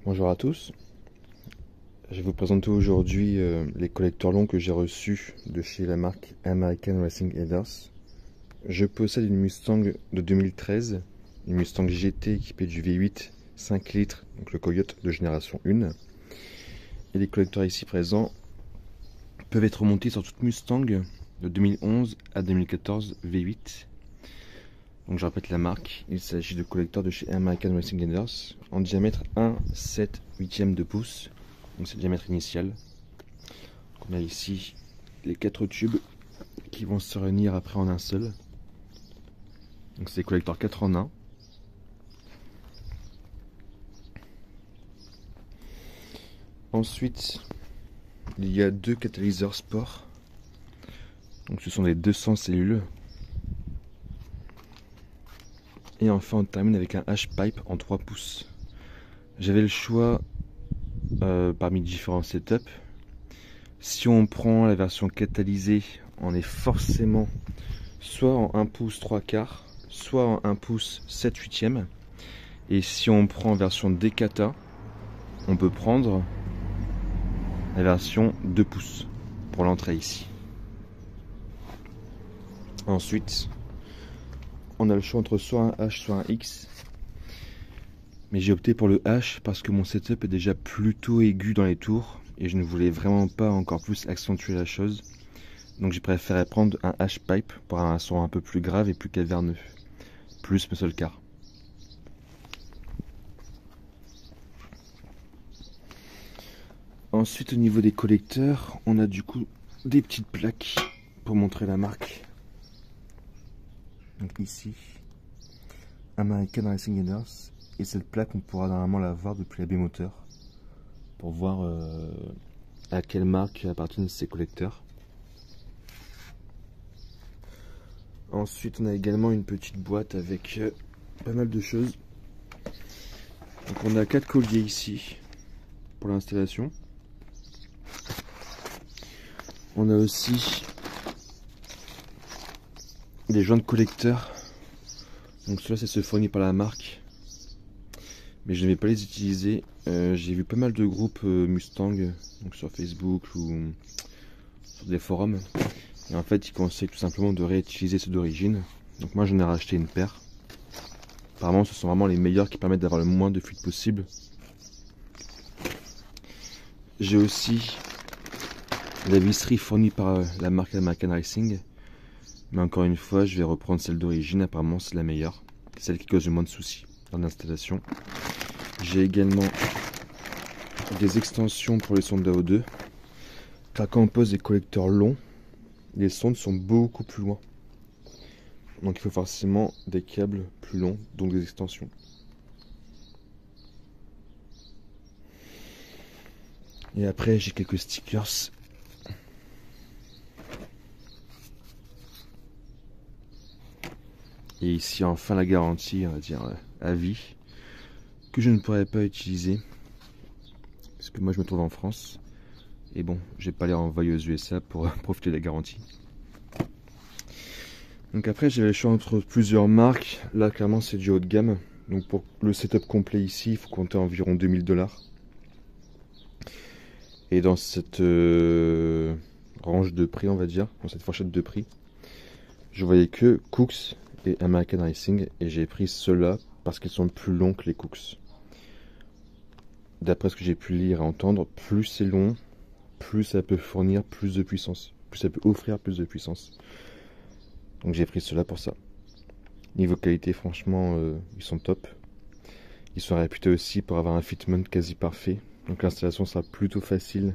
Bonjour à tous, je vais vous présenter aujourd'hui les collecteurs longs que j'ai reçus de chez la marque American Racing Headers. Je possède une Mustang de 2013, une Mustang GT équipée du V8 5 litres, donc le Coyote de génération 1. Et les collecteurs ici présents peuvent être montés sur toute Mustang de 2011 à 2014 V8. Donc je répète la marque, il s'agit de collecteurs de chez American Racing Headers en diamètre 1/7/8 de pouce, donc c'est le diamètre initial. Donc on a ici les 4 tubes qui vont se réunir après en un seul. Donc c'est des collecteurs 4 en 1. Ensuite, il y a 2 catalyseurs sport. Donc ce sont des 200 cellules. Et enfin on termine avec un H-pipe en 3 pouces. J'avais le choix parmi différents setups. Si on prend la version catalysée, on est forcément soit en 1 pouce 3/4, soit en 1 pouce 7/8. Et si on prend version décata, on peut prendre la version 2 pouces pour l'entrée ici. Ensuite, on a le choix entre soit un H soit un X. Mais j'ai opté pour le H parce que mon setup est déjà plutôt aigu dans les tours et je ne voulais vraiment pas encore plus accentuer la chose. Donc j'ai préféré prendre un H-pipe pour un son un peu plus grave et plus caverneux, plus muscle car. Ensuite, au niveau des collecteurs, on a du coup des petites plaques pour montrer la marque. Donc ici, American Racing Headers. Et cette plaque, on pourra normalement la voir depuis la baie moteur pour voir à quelle marque appartiennent ces collecteurs. Ensuite, on a également une petite boîte avec pas mal de choses. Donc on a 4 colliers ici pour l'installation. On a aussi des joints de collecteurs. Donc cela c'est fourni par la marque. Mais je ne vais pas les utiliser. J'ai vu pas mal de groupes Mustang donc sur Facebook ou sur des forums. Et en fait, ils conseillent tout simplement de réutiliser ceux d'origine. Donc moi, j'en ai racheté une paire. Apparemment, ce sont vraiment les meilleurs qui permettent d'avoir le moins de fuite possible. J'ai aussi la visserie fournie par la marque American Racing. Mais encore une fois, je vais reprendre celle d'origine. Apparemment, c'est la meilleure. Celle qui cause le moins de soucis dans l'installation. J'ai également des extensions pour les sondes d'AO2. Car quand on pose des collecteurs longs, les sondes sont beaucoup plus loin. Donc il faut forcément des câbles plus longs, donc des extensions. Et après j'ai quelques stickers. Et ici enfin la garantie, on va dire à vie, que je ne pourrais pas utiliser. Parce que moi je me trouve en France. Et bon, j'ai pas l'air envoyé aux USA pour profiter de la garantie. Donc après j'avais le choix entre plusieurs marques. Là clairement c'est du haut de gamme. Donc pour le setup complet ici, il faut compter environ 2000 $. Et dans cette range de prix, on va dire, dans cette fourchette de prix, je voyais que Cooks et American Racing. Et j'ai pris ceux-là parce qu'ils sont plus longs que les Cooks. D'après ce que j'ai pu lire et entendre, plus c'est long, plus ça peut fournir plus de puissance. Plus ça peut offrir plus de puissance. Donc j'ai pris cela pour ça. Niveau qualité, franchement, ils sont top. Ils sont réputés aussi pour avoir un fitment quasi parfait. Donc l'installation sera plutôt facile